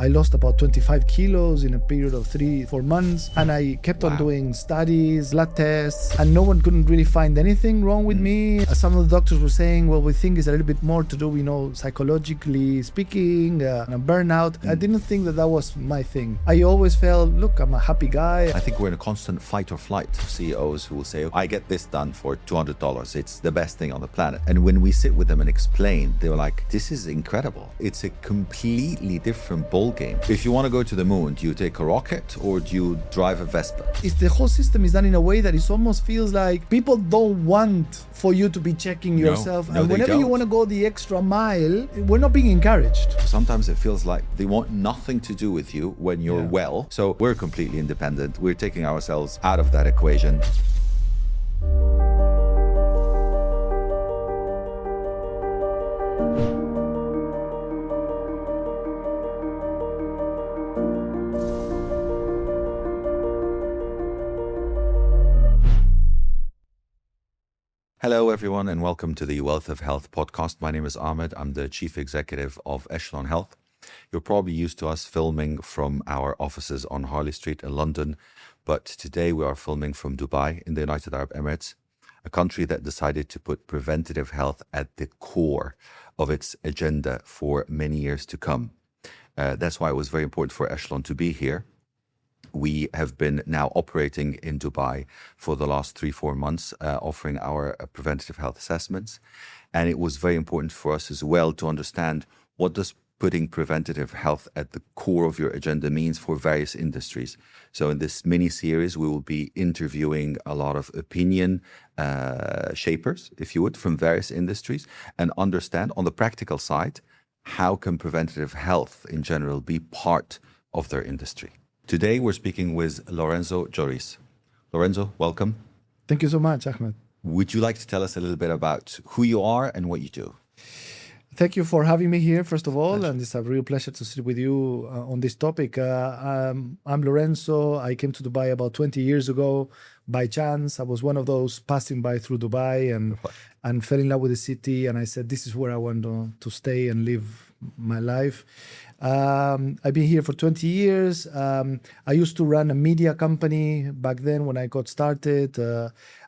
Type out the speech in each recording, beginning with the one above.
I lost about 25 kilos in a period of 3-4 months. And I kept on doing studies, blood tests, and no one couldn't really find anything wrong with me. Some of the doctors were saying, well, we think it's a little bit more to do, psychologically speaking, burnout. I didn't think that was my thing. I always felt, look, I'm a happy guy. I think we're in a constant fight or flight of CEOs who will say, I get this done for $200. It's the best thing on the planet. And when we sit with them and explain, they were like, this is incredible. It's a completely different ball game. If you want to go to the moon, do you take a rocket or do you drive a Vespa? The whole system is done in a way that it almost feels like people don't want for you to be checking yourself. No, and whenever you want to go the extra mile, we're not being encouraged. Sometimes it feels like they want nothing to do with you when you're well. So we're completely independent. We're taking ourselves out of that equation. Hello, everyone, and welcome to the Wealth of Health podcast. My name is Ahmed. I'm the chief executive of Echelon Health. You're probably used to us filming from our offices on Harley Street in London, but today we are filming from Dubai in the United Arab Emirates, a country that decided to put preventative health at the core of its agenda for many years to come. That's why it was very important for Echelon to be here. We have been now operating in Dubai for the last 3-4 months, offering our preventative health assessments. And it was very important for us as well to understand what does putting preventative health at the core of your agenda means for various industries. So in this mini-series, we will be interviewing a lot of opinion shapers, if you would, from various industries and understand on the practical side, how can preventative health in general be part of their industry. Today, we're speaking with Lorenzo Jooris. Lorenzo, welcome. Thank you so much, Ahmed. Would you like to tell us a little bit about who you are and what you do? Thank you for having me here, first of all, and it's a real pleasure to sit with you on this topic. I'm Lorenzo. I came to Dubai about 20 years ago by chance. I was one of those passing by through Dubai and fell in love with the city, and I said, this is where I want to stay and live my life. I've been here for 20 years. I used to run a media company back then when I got started.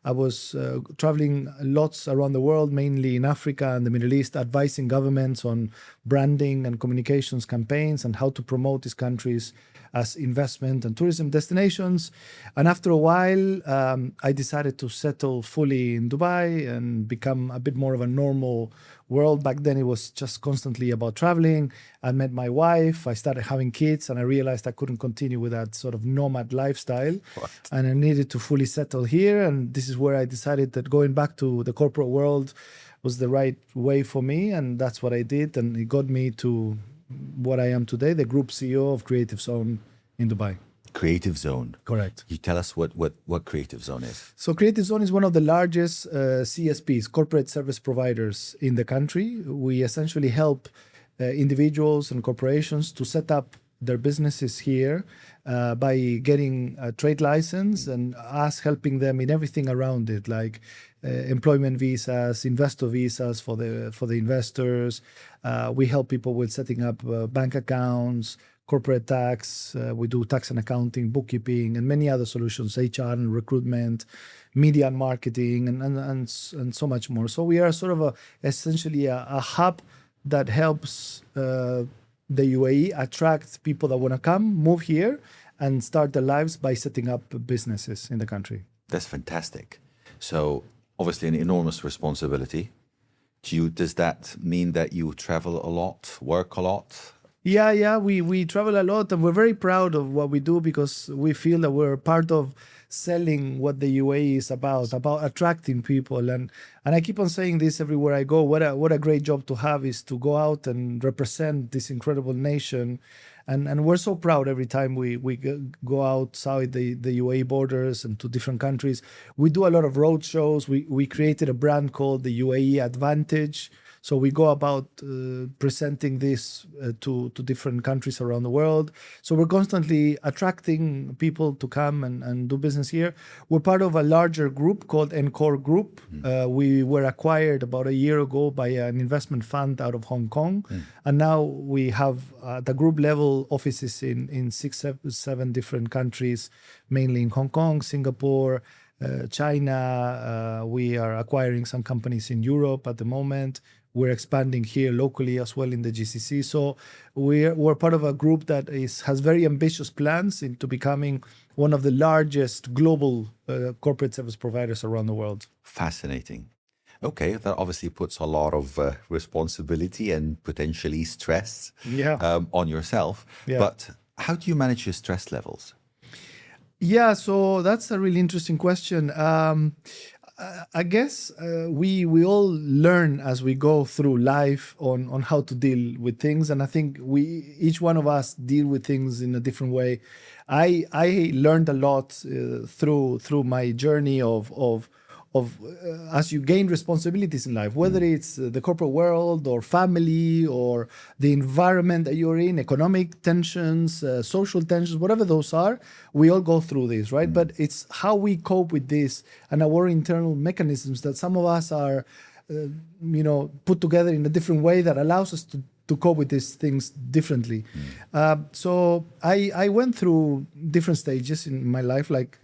I was traveling lots around the world, mainly in Africa and the Middle East, advising governments on branding and communications campaigns and how to promote these countries as investment and tourism destinations. And after a while, I decided to settle fully in Dubai and become a bit more of a normal world. Back then, it was just constantly about traveling. I met my wife, I started having kids, and I realized I couldn't continue with that sort of nomad lifestyle. And I needed to fully settle here. And this is where I decided that going back to the corporate world was the right way for me. And that's what I did. And it got me to what I am today, the group CEO of Creative Zone in Dubai. Creative Zone. Correct. You tell us what Creative Zone is. So Creative Zone is one of the largest CSPs, corporate service providers in the country. We essentially help individuals and corporations to set up their businesses here by getting a trade license and us helping them in everything around it, like employment visas, investor visas for the investors. We help people with setting up bank accounts, corporate tax. We do tax and accounting, bookkeeping, and many other solutions, HR and recruitment, media and marketing, and so much more. So we are sort of essentially a hub that helps the UAE attract people that want to come, move here, and start their lives by setting up businesses in the country. That's fantastic. So obviously an enormous responsibility. Does that mean that you travel a lot, work a lot? Yeah, we travel a lot, and we're very proud of what we do because we feel that we're part of selling what the UAE is about attracting people. And I keep on saying this everywhere I go. What a great job to have is to go out and represent this incredible nation. And we're so proud every time we go outside the UAE borders and to different countries. We do a lot of road shows. We created a brand called the UAE Advantage. So we go about presenting this to different countries around the world. So we're constantly attracting people to come and do business here. We're part of a larger group called Encore Group. We were acquired about a year ago by an investment fund out of Hong Kong. And now we have at the group level offices in 7 different countries, mainly in Hong Kong, Singapore, China. We are acquiring some companies in Europe at the moment. We're expanding here locally as well in the GCC. So we're part of a group that has very ambitious plans into becoming one of the largest global corporate service providers around the world. Fascinating. Okay, that obviously puts a lot of responsibility and potentially stress on yourself. Yeah. But how do you manage your stress levels? Yeah, so that's a really interesting question. I guess we all learn as we go through life on how to deal with things, and I think each one of us deal with things in a different way. I learned a lot through my journey of as you gain responsibilities in life, whether it's the corporate world or family or the environment that you're in, economic tensions, social tensions, whatever those are, we all go through this, right? But it's how we cope with this and our internal mechanisms that some of us are, put together in a different way that allows us to cope with these things differently. So I went through different stages in my life, like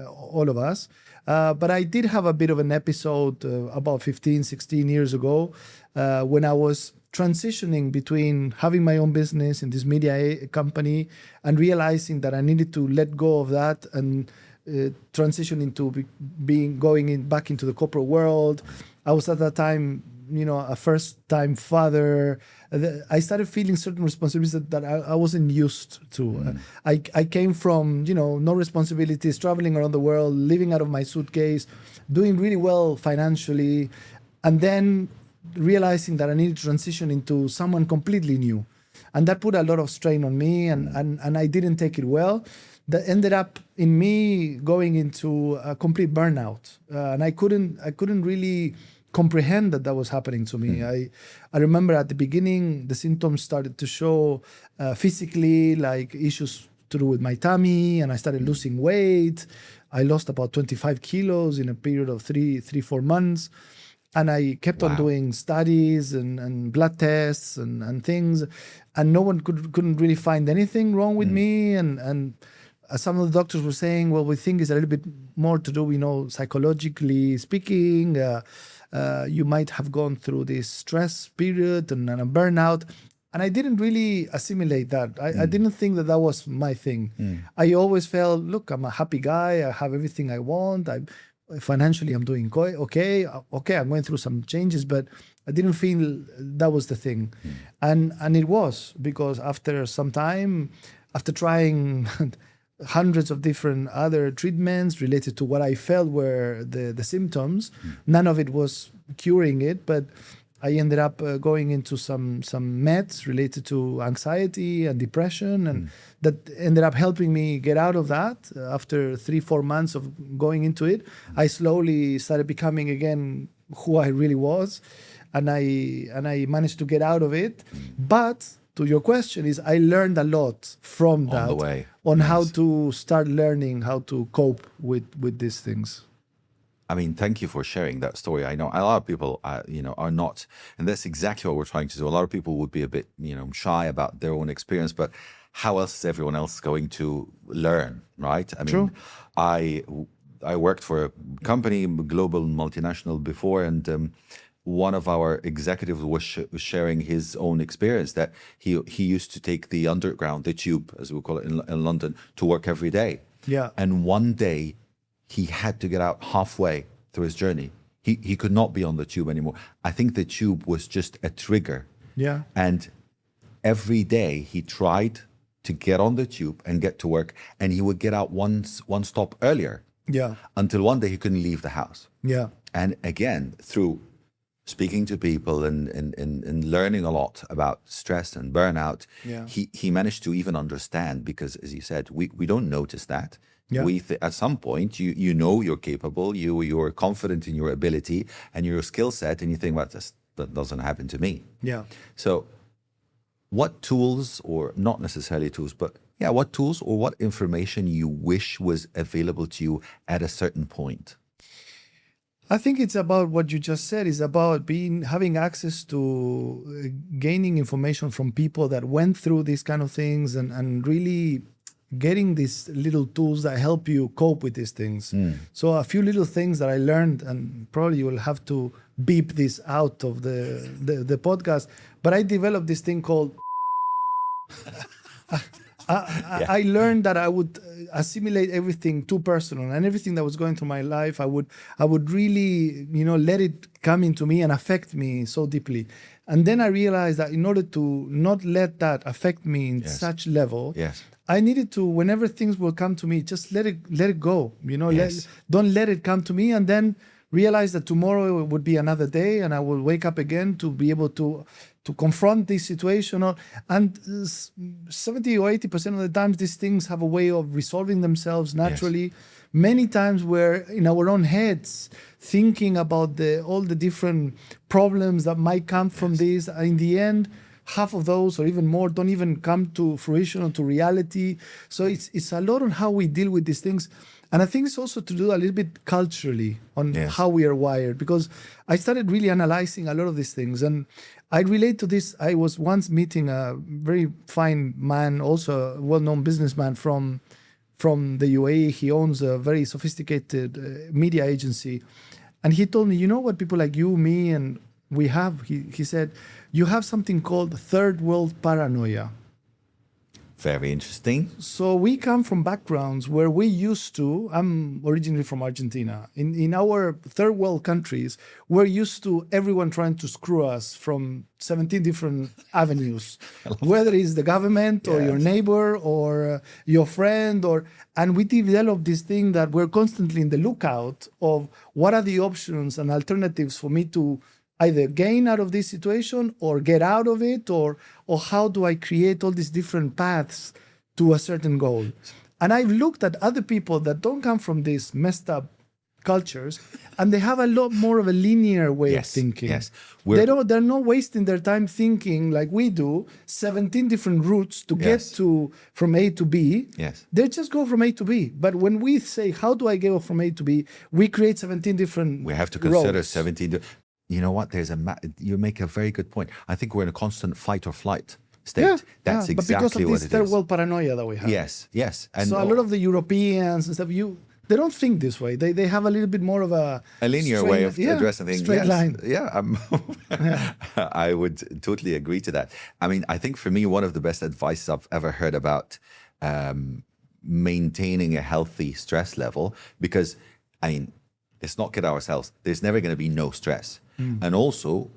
all of us. But I did have a bit of an episode about 15, 16 years ago when I was transitioning between having my own business in this media company and realizing that I needed to let go of that and transition into back into the corporate world. I was at that time, a first-time father. I started feeling certain responsibilities that I wasn't used to. I came from, no responsibilities, traveling around the world, living out of my suitcase, doing really well financially, and then realizing that I needed to transition into someone completely new. And that put a lot of strain on me, and I didn't take it well. That ended up in me going into a complete burnout. And I couldn't really comprehend that was happening to me. I remember at the beginning, the symptoms started to show physically, like issues to do with my tummy, and I started losing weight. I lost about 25 kilos in a period of 4 months. And I kept on doing studies and blood tests and things, and no one couldn't really find anything wrong with me. And some of the doctors were saying, well, we think it's a little bit more to do, psychologically speaking. You might have gone through this stress period and a burnout. And I didn't really assimilate that. I didn't think that was my thing. I always felt, look, I'm a happy guy. I have everything I want. Financially, I'm doing okay. I'm going through some changes, but I didn't feel that was the thing. And it was, because after some time, after trying hundreds of different other treatments related to what I felt were the symptoms, none of it was curing it, but I ended up going into some meds related to anxiety and depression, and that ended up helping me get out of that. After 3-4 months of going into it, I slowly started becoming again who I really was, and I managed to get out of it. But to your question, is I learned a lot from that On the way. on how to start learning how to cope with these things. I mean, thank you for sharing that story. I know a lot of people, are not, and that's exactly what we're trying to do. A lot of people would be a bit, shy about their own experience, but how else is everyone else going to learn, right? I mean, True. I worked for a company, global multinational before, and one of our executives was sharing his own experience that he used to take the underground, the tube, as we call it in London, to work every day. Yeah. And one day, he had to get out halfway through his journey. He could not be on the tube anymore. I think the tube was just a trigger. Yeah. And every day he tried to get on the tube and get to work, and he would get out one stop earlier. Yeah. Until one day he couldn't leave the house. Yeah. And again, through speaking to people and learning a lot about stress and burnout, he managed to even understand, because as you said, we don't notice that. Yeah. At some point, you know you're capable, you're confident in your ability and your skill set, and you think, well, that doesn't happen to me. Yeah. So what tools, or not necessarily tools, but yeah, what tools or what information you wish was available to you at a certain point? I think it's about what you just said. It's about having access to gaining information from people that went through these kind of things, and really getting these little tools that help you cope with these things. So a few little things that I learned, and probably you will have to beep this out of the podcast, but I developed this thing called I learned that I would assimilate everything too personal, and everything that was going through my life, I would really, let it come into me and affect me so deeply. And then I realized that in order to not let that affect me in such level, I needed to, whenever things will come to me, just let it go. Don't let it come to me, and then realize that tomorrow would be another day, and I will wake up again to be able to confront this situation. And 70 or 80% of the times, these things have a way of resolving themselves naturally. Many times we're in our own heads thinking about all the different problems that might come from this. In the end, half of those or even more don't even come to fruition or to reality. So it's a lot on how we deal with these things. And I think it's also to do a little bit culturally on how we are wired, because I started really analyzing a lot of these things. And I relate to this. I was once meeting a very fine man, also a well-known businessman from the UAE. He owns a very sophisticated media agency. And he told me, you know what people like you, me, and we have? He said, you have something called third world paranoia. Very interesting. So we come from backgrounds where we used to, I'm originally from Argentina. In our third world countries, we're used to everyone trying to screw us from 17 different avenues, whether it's the government or your neighbor or your friend, and we develop this thing that we're constantly in the lookout of what are the options and alternatives for me to either gain out of this situation or get out of it, or how do I create all these different paths to a certain goal. And I've looked at other people that don't come from these messed up cultures, and they have a lot more of a linear way of thinking. They're not wasting their time thinking like we do, 17 different routes to get from A to B. They just go from A to B. But when we say, how do I go from A to B, we create 17 different We have to consider roads. 17. You know what? You make a very good point. I think we're in a constant fight or flight state. That's exactly but because of what this it third is. world paranoia that we have. Yes. And so a lot of the Europeans and stuff, they don't think this way. They have a little bit more of a linear way of addressing things. Straight line. I would totally agree to that. I mean, I think for me, one of the best advice I've ever heard about maintaining a healthy stress level, because, I mean, let's not kid ourselves. There's never going to be no stress. And also,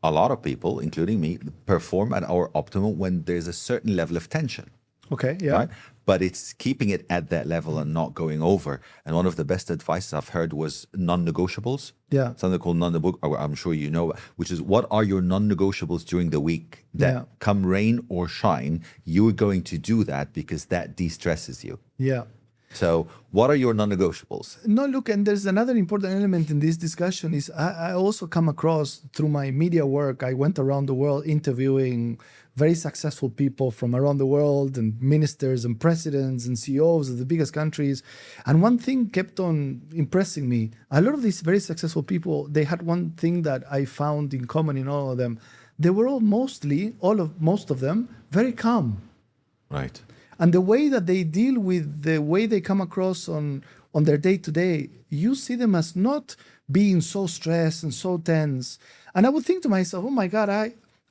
a lot of people, including me, perform at our optimum when there's a certain level of tension. Okay, Right? But it's keeping it at that level and not going over. And one of the best advice I've heard was non-negotiables. Something called non-negotiables, I'm sure you know, which is what are your non-negotiables during the week that come rain or shine, you're going to do that because that de-stresses you. So what are your non-negotiables? No, look, and there's another important element in this discussion is I also come across through my media work. I went around the world interviewing very successful people from around the world, and ministers and presidents and CEOs of the biggest countries. And one thing kept on impressing me. A lot of these very successful people, they had one thing that I found in common in all of them. They were all most of them, very calm. Right. And the way that they deal with the way they come across on their day-to-day, you see them as not being so stressed and so tense. And I would think to myself, oh my God,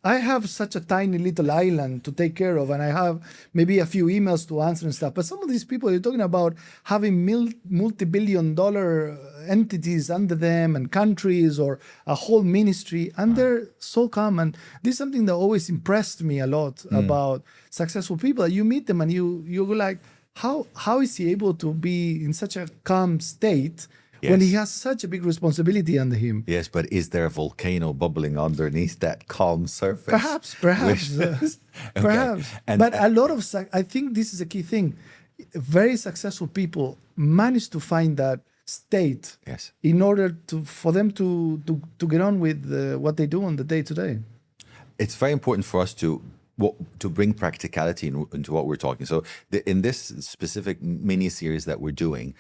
I have such a tiny little island to take care of, and I have maybe a few emails to answer and stuff. But some of these people, you're talking about having multi-billion-dollar entities under them and countries or a whole ministry, and they're so calm. And this is something that always impressed me a lot about successful people. You meet them and you go like, how is he able to be in such a calm state when he has such a big responsibility under him? Yes, but is there a volcano bubbling underneath that calm surface? Perhaps. Perhaps. And, but a lot of, I think this is a key thing. Very successful people manage to find that state Yes. in order for them to get on with what they do on the day to day. It's very important for us to bring practicality into what we're talking. So in this specific mini series that we're doing,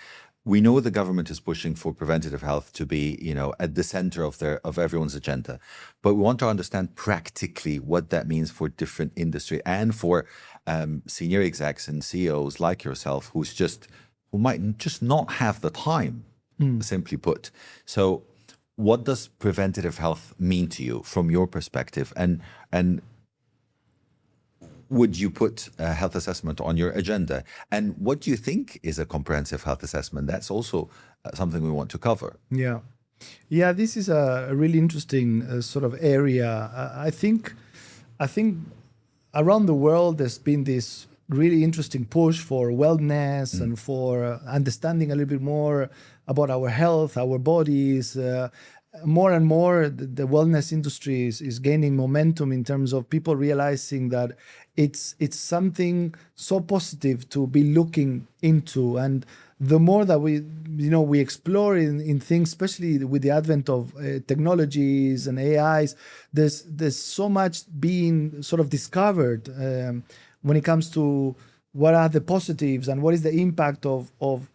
we know the government is pushing for preventative health to be, at the center of everyone's agenda, but we want to understand practically what that means for different industry and for senior execs and CEOs like yourself, who might just not have the time, simply put. So, what does preventative health mean to you from your perspective, and would you put a health assessment on your agenda? And what do you think is a comprehensive health assessment? That's also something we want to cover. Yeah, this is a really interesting sort of area. I think around the world there's been this really interesting push for wellness and for understanding a little bit more about our health, our bodies. More and more, the wellness industry is gaining momentum in terms of people realizing that it's something so positive to be looking into. And the more that we explore in things, especially with the advent of technologies and AIs, there's so much being sort of discovered when it comes to what are the positives and what is the impact of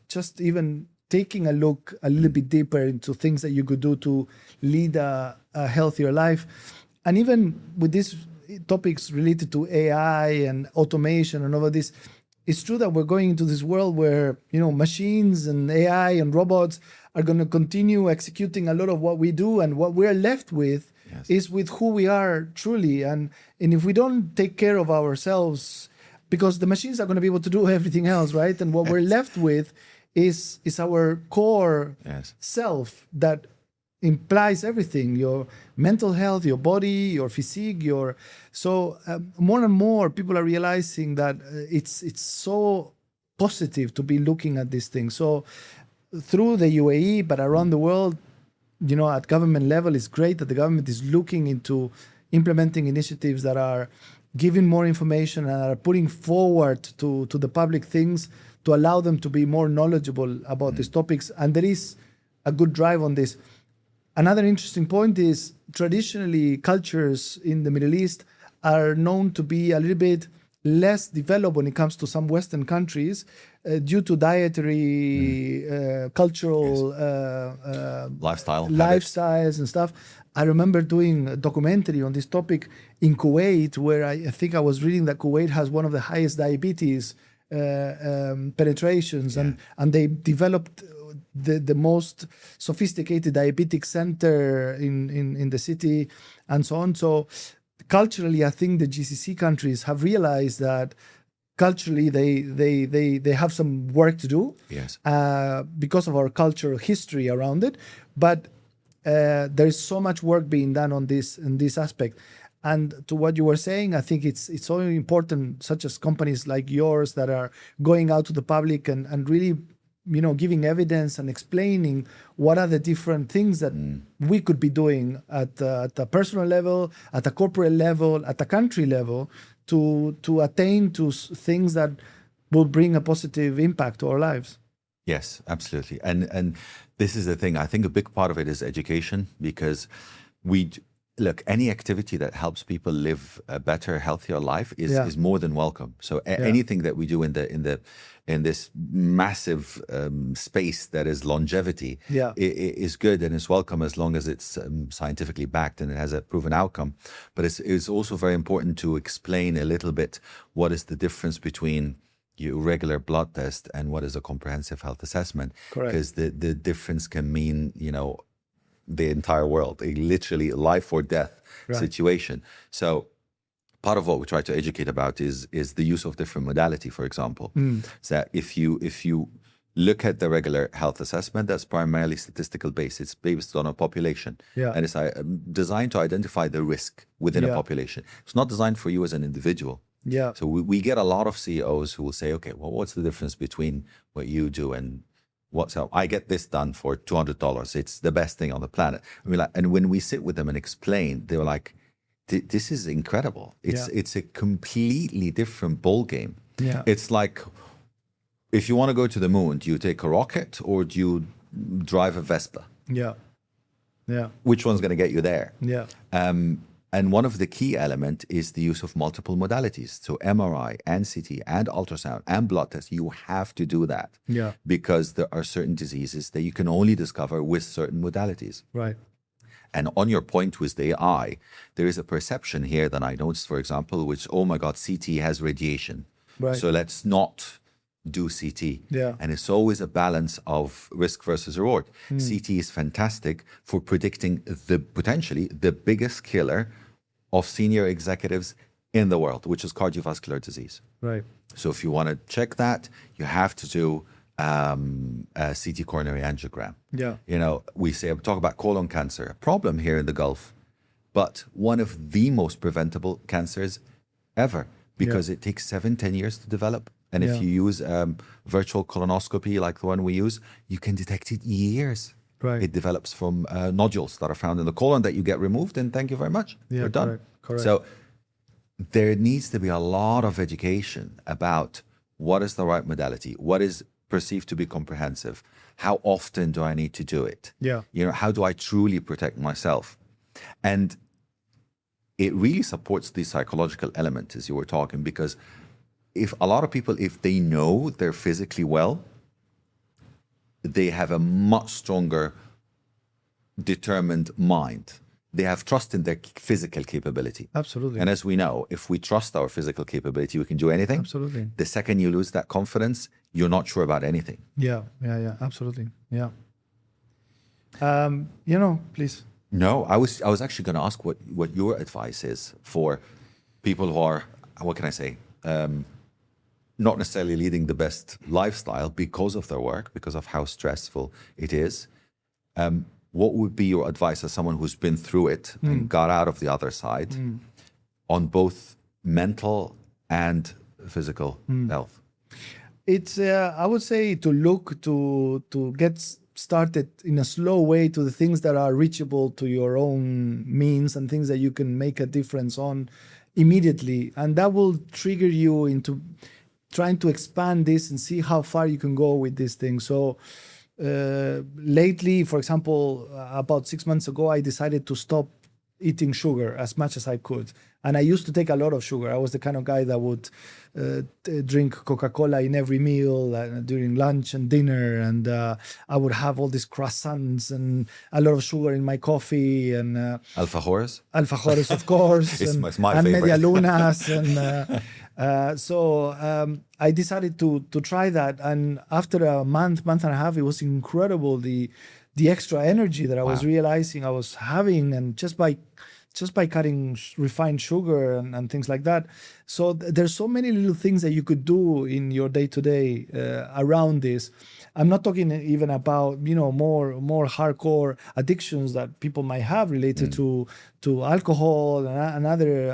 just even taking a look a little bit deeper into things that you could do to lead a healthier life. And even with these topics related to AI and automation and all of this, it's true that we're going into this world where, machines and AI and robots are going to continue executing a lot of what we do, and what we're left with is with who we are truly. And if we don't take care of ourselves, because the machines are going to be able to do everything else, right? And what we're left with is our core self that implies everything: your mental health, your body, your physique, so more and more people are realizing that it's so positive to be looking at these things. So through the UAE, but around the world, at government level, it's great that the government is looking into implementing initiatives that are giving more information and are putting forward to the public things to allow them to be more knowledgeable about these topics. And there is a good drive on this. Another interesting point is traditionally cultures in the Middle East are known to be a little bit less developed when it comes to some Western countries due to dietary, cultural lifestyles and stuff. I remember doing a documentary on this topic in Kuwait, where I think I was reading that Kuwait has one of the highest diabetes penetrations, and they developed the most sophisticated diabetic center in the city, and so on. So culturally, I think the GCC countries have realized that culturally they have some work to do because of our cultural history around it. But there's so much work being done on this in this aspect. And to what you were saying, I think it's so important, such as companies like yours that are going out to the public and really, giving evidence and explaining what are the different things that we could be doing at a personal level, at a corporate level, at a country level, to attain to things that will bring a positive impact to our lives. Yes, absolutely. And this is the thing. I think a big part of it is education, because look, any activity that helps people live a better, healthier life is more than welcome. So anything that we do in this massive space that is longevity is good and is welcome, as long as it's scientifically backed and it has a proven outcome. But it's also very important to explain a little bit what is the difference between your regular blood test and what is a comprehensive health assessment. Correct. Because the difference can mean, the entire world, a literally life or death situation. So part of what we try to educate about is the use of different modality, for example. So if you look at the regular health assessment, that's primarily statistical based. It's based on a population. And it's designed to identify the risk within a population. It's not designed for you as an individual. So we get a lot of CEOs who will say, okay, well, what's the difference between what you do and I get this done for $200. It's the best thing on the planet. And when we sit with them and explain, they were like, this is incredible. It's a completely different ball game. It's like, if you want to go to the moon, do you take a rocket or do you drive a Vespa. Yeah. Yeah. Which one's going to get you there? Yeah. And one of the key element is the use of multiple modalities. So MRI and CT and ultrasound and blood tests, you have to do that. Yeah. Because there are certain diseases that you can only discover with certain modalities. Right. And on your point with the AI, there is a perception here that I noticed, for example, which, oh my God, CT has radiation. Right. So let's not do CT. Yeah. And it's always a balance of risk versus reward. CT is fantastic for predicting potentially the biggest killer of senior executives in the world, which is cardiovascular disease. Right. So if you want to check that, you have to do a CT coronary angiogram. Yeah. You know, we talk about colon cancer, a problem here in the Gulf, but one of the most preventable cancers ever, because it takes 7-10 years to develop. And if you use virtual colonoscopy like the one we use, you can detect it years. Right. It develops from nodules that are found in the colon that you get removed, and thank you very much. Yeah, You're done. correct. So there needs to be a lot of education about what is the right modality, what is perceived to be comprehensive, how often do I need to do it? Yeah. You know, how do I truly protect myself? And it really supports the psychological element, as you were talking, because if a lot of people, if they know they're physically well, they have a much stronger, determined mind. They have trust in their physical capability. Absolutely. And as we know, if we trust our physical capability, we can do anything. Absolutely. The second you lose that confidence, you're not sure about anything. Yeah. Absolutely. Yeah. Please. No, I was actually going to ask what your advice is for people who are, what can I say, not necessarily leading the best lifestyle because of their work, because of how stressful it is. What would be your advice as someone who's been through it and got out of the other side on both mental and physical health? It's I would say to look to get started in a slow way to the things that are reachable to your own means and things that you can make a difference on immediately, and that will trigger you into trying to expand this and see how far you can go with this thing. So lately, for example, about 6 months ago, I decided to stop eating sugar as much as I could. And I used to take a lot of sugar. I was the kind of guy that would drink Coca-Cola in every meal during lunch and dinner. And I would have all these croissants and a lot of sugar in my coffee. And Alfajores? Alfajores, of course. It's and my favorite. Medialunas. And so I decided to try that. And after a month and a half, it was incredible, the extra energy that I was realizing I was having, and just by cutting refined sugar and things like that. So there's so many little things that you could do in your day-to-day around this. I'm not talking even about more hardcore addictions that people might have related to alcohol and other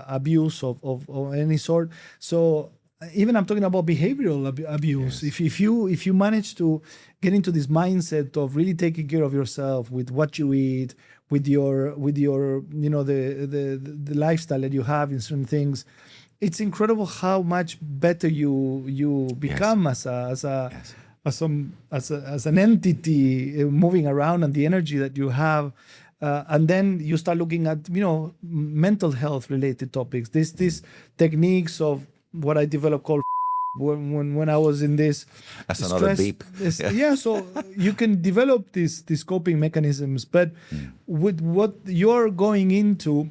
abuse of any sort. So even I'm talking about behavioral abuse. Yes. If you manage to get into this mindset of really taking care of yourself with what you eat, with your the lifestyle that you have in certain things, it's incredible how much better you become as an entity moving around, and the energy that you have. And then you start looking at mental health related topics. These techniques of what I developed called when I was in this. That's another beep. So you can develop these coping mechanisms, but with what you're going into,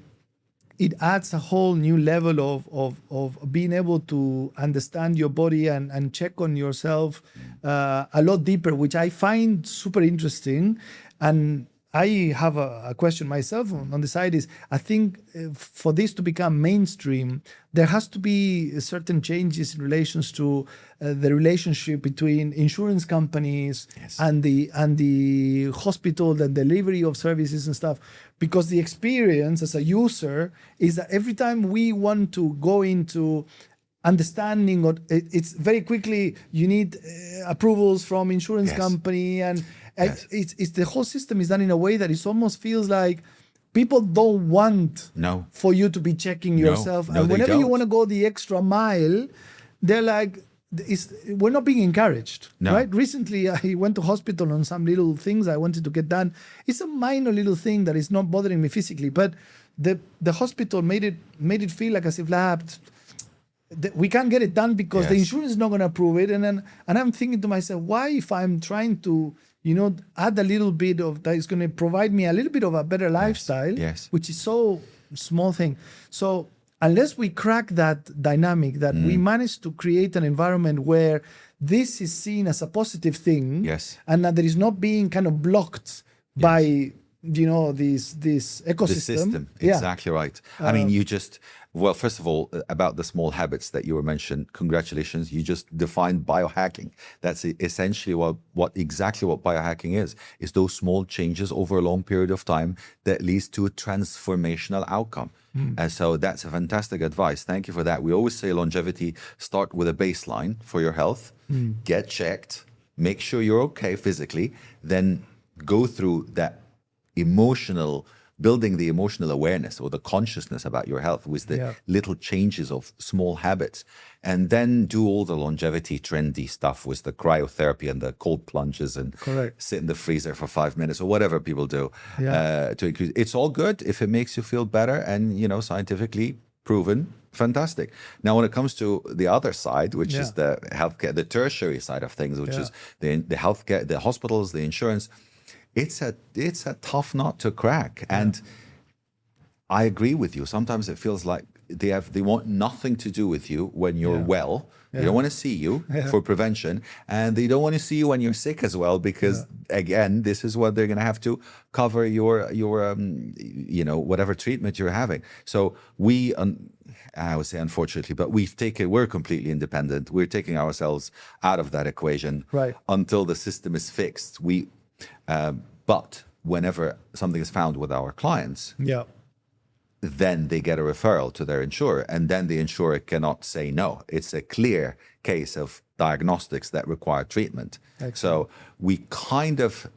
it adds a whole new level of being able to understand your body and check on yourself a lot deeper, which I find super interesting. And I have a question myself on the side is, I think for this to become mainstream, there has to be certain changes in relations to the relationship between insurance companies and the hospital, the delivery of services and stuff. Because the experience as a user is that every time we want to go into understanding, or it's very quickly you need approvals from insurance company, and it's the whole system is done in a way that it almost feels like people don't want for you to be checking yourself. And whenever you want to go the extra mile, they're like, we're not being encouraged, No. right? Recently, I went to hospital on some little things I wanted to get done. It's a minor little thing that is not bothering me physically, but the hospital made it feel like as if we can't get it done because the Yes. insurance is not going to approve it. And I'm thinking to myself, why, if I'm trying to, add a little bit of that is going to provide me a little bit of a better lifestyle, Yes. which is so small thing. So unless we crack that dynamic, that we manage to create an environment where this is seen as a positive thing, Yes. and that there is not being kind of blocked by this ecosystem. The system, Yeah. exactly right. I mean, well, first of all, about the small habits that you were mentioned, congratulations. You just defined biohacking. That's essentially what biohacking is those small changes over a long period of time that leads to a transformational outcome. And so that's a fantastic advice. Thank you for that. We always say longevity, start with a baseline for your health, get checked, make sure you're okay physically, then go through that building the emotional awareness or the consciousness about your health with the little changes of small habits, and then do all the longevity trendy stuff with the cryotherapy and the cold plunges and sit in the freezer for 5 minutes or whatever people do to increase. It's all good if it makes you feel better and, scientifically proven. Fantastic. Now, when it comes to the other side, which is the healthcare, the tertiary side of things, which is the healthcare, the hospitals, the insurance, it's a tough nut to crack. And I agree with you. Sometimes it feels like they want nothing to do with you when you're well. They don't want to see you for prevention, and they don't want to see you when you're sick as well, because again, this is what they're going to have to cover your whatever treatment you're having. So I would say unfortunately, but we're completely independent. We're taking ourselves out of that equation until the system is fixed. But whenever something is found with our clients, then they get a referral to their insurer, and then the insurer cannot say no. It's a clear case of diagnostics that require treatment. Excellent. So we kind of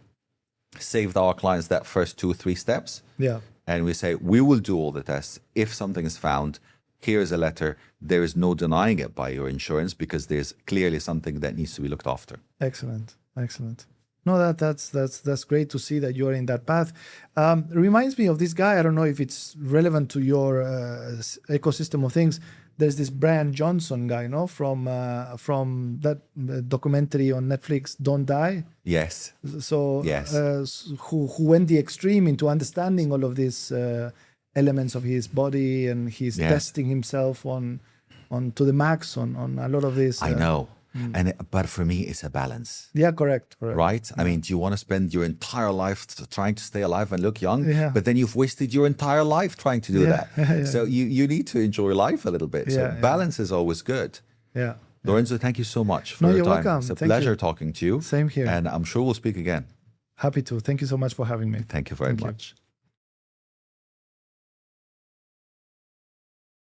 saved our clients that first 2-3 steps. And we say, we will do all the tests. If something is found, here's a letter. There is no denying it by your insurance because there's clearly something that needs to be looked after. Excellent. No, that's great to see that you're in that path. It reminds me of this guy. I don't know if it's relevant to your ecosystem of things. There's this Brian Johnson guy, from that documentary on Netflix, Don't Die. Yes. So who went the extreme into understanding all of these elements of his body, and he's testing himself on to the max on a lot of this. I know. But for me, it's a balance. Yeah, correct. Right? I mean, do you want to spend your entire life trying to stay alive and look young? But then you've wasted your entire life trying to do that. So you need to enjoy life a little bit. So balance is always good. Lorenzo, thank you so much for your time. Welcome. It's a pleasure talking to you. Same here. And I'm sure we'll speak again. Happy to. Thank you so much for having me. Thank you very much.